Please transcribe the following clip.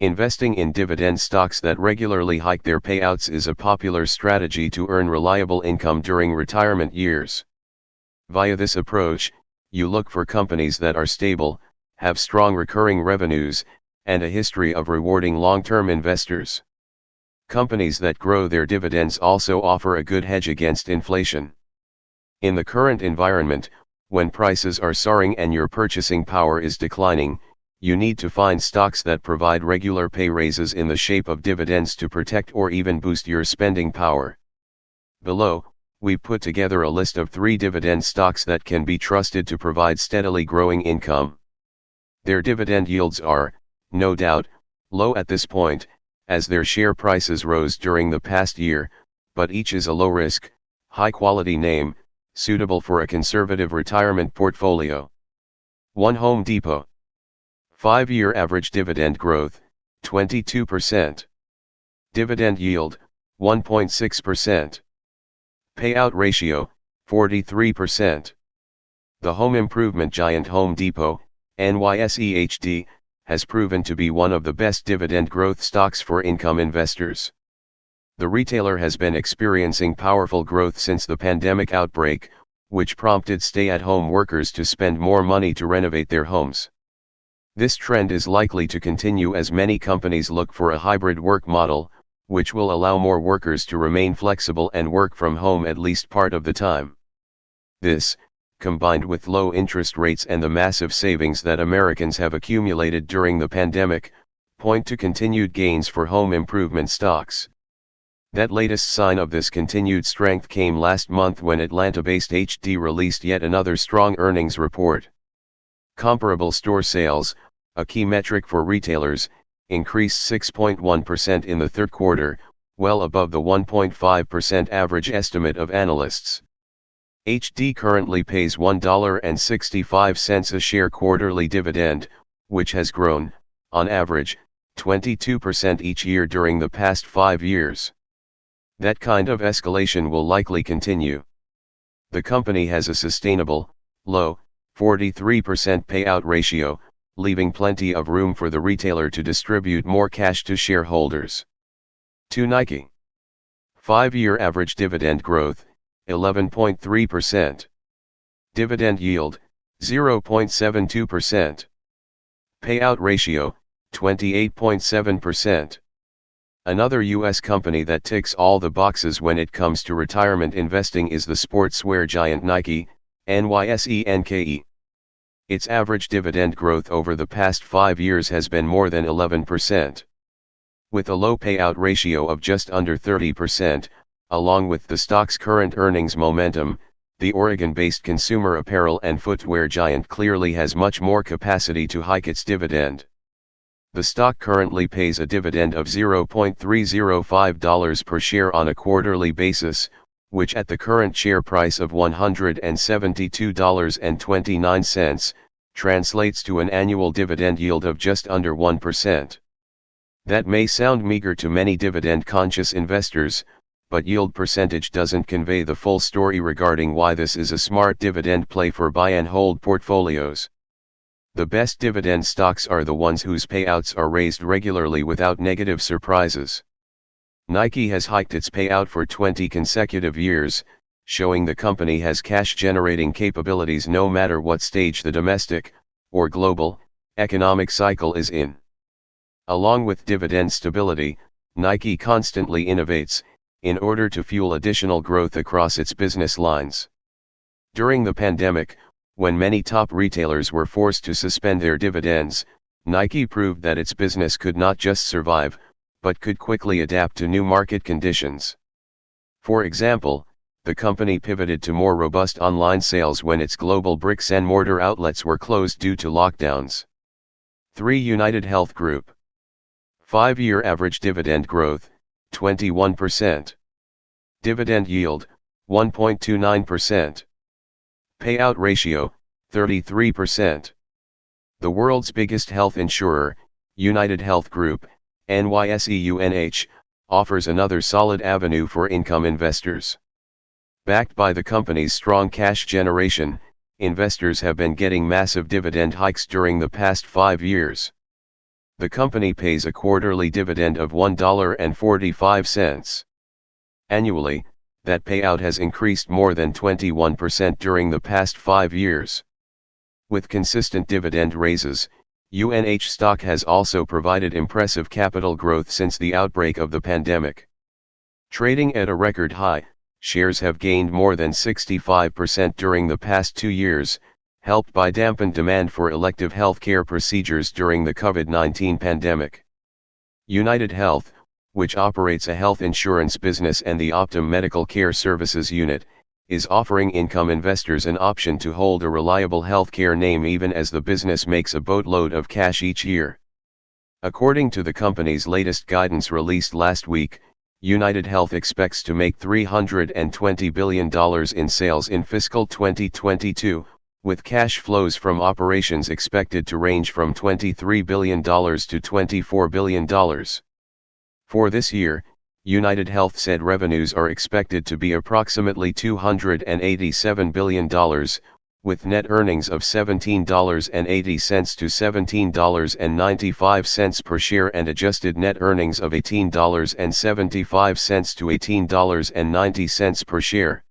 Investing in dividend stocks that regularly hike their payouts is a popular strategy to earn reliable income during retirement years. Via this approach, you look for companies that are stable, have strong recurring revenues, and a history of rewarding long-term investors. Companies that grow their dividends also offer a good hedge against inflation. In the current environment, when prices are soaring and your purchasing power is declining, you need to find stocks that provide regular pay raises in the shape of dividends to protect or even boost your spending power. Below, we put together a list of 3 dividend stocks that can be trusted to provide steadily growing income. Their dividend yields are, no doubt, low at this point, as their share prices rose during the past year, but each is a low-risk, high-quality name, suitable for a conservative retirement portfolio. 1. Home Depot. 5-year average dividend growth, 22%. Dividend yield, 1.6%. Payout ratio, 43%. The home improvement giant Home Depot, NYSEHD, has proven to be one of the best dividend growth stocks for income investors. The retailer has been experiencing powerful growth since the pandemic outbreak, which prompted stay-at-home workers to spend more money to renovate their homes. This trend is likely to continue as many companies look for a hybrid work model, which will allow more workers to remain flexible and work from home at least part of the time. This, combined with low interest rates and the massive savings that Americans have accumulated during the pandemic, point to continued gains for home improvement stocks. That latest sign of this continued strength came last month when Atlanta-based HD released yet another strong earnings report. Comparable store sales, a key metric for retailers, increased 6.1% in the third quarter, well above the 1.5% average estimate of analysts. HD currently pays $1.65 a share quarterly dividend, which has grown, on average, 22% each year during the past 5 years. That kind of escalation will likely continue. The company has a sustainable, low, 43% payout ratio, leaving plenty of room for the retailer to distribute more cash to shareholders. 2. Nike. 5-year average dividend growth, 11.3%. Dividend yield, 0.72%. Payout ratio, 28.7%. Another U.S. company that ticks all the boxes when it comes to retirement investing is the sportswear giant Nike, NYSENKE. Its average dividend growth over the past 5 years has been more than 11%. With a low payout ratio of just under 30%, along with the stock's current earnings momentum, the Oregon-based consumer apparel and footwear giant clearly has much more capacity to hike its dividend. The stock currently pays a dividend of $0.305 per share on a quarterly basis, which at the current share price of $172.29, translates to an annual dividend yield of just under 1%. That may sound meager to many dividend-conscious investors, but yield percentage doesn't convey the full story regarding why this is a smart dividend play for buy-and-hold portfolios. The best dividend stocks are the ones whose payouts are raised regularly without negative surprises. Nike has hiked its payout for 20 consecutive years, showing the company has cash-generating capabilities no matter what stage the domestic, or global, economic cycle is in. Along with dividend stability, Nike constantly innovates, in order to fuel additional growth across its business lines. During the pandemic, when many top retailers were forced to suspend their dividends, Nike proved that its business could not just survive, but could quickly adapt to new market conditions. For example, the company pivoted to more robust online sales when its global bricks-and-mortar outlets were closed due to lockdowns. 3. United Health Group. 5-year average dividend growth, 21%. Dividend yield, 1.29%. Payout ratio, 33%. The world's biggest health insurer, United Health Group, NYSEUNH, offers another solid avenue for income investors. Backed by the company's strong cash generation, investors have been getting massive dividend hikes during the past 5 years. The company pays a quarterly dividend of $1.45. Annually, that payout has increased more than 21% during the past 5 years. With consistent dividend raises, UNH stock has also provided impressive capital growth since the outbreak of the pandemic. Trading at a record high, shares have gained more than 65% during the past 2 years, helped by dampened demand for elective healthcare procedures during the COVID-19 pandemic. United Health, which operates a health insurance business and the Optum Medical Care Services unit, is offering income investors an option to hold a reliable healthcare name even as the business makes a boatload of cash each year. According to the company's latest guidance released last week, United Health expects to make $320 billion in sales in fiscal 2022, with cash flows from operations expected to range from $23 billion to $24 billion. For this year, United Health said revenues are expected to be approximately $287 billion, with net earnings of $17.80 to $17.95 per share and adjusted net earnings of $18.75 to $18.90 per share.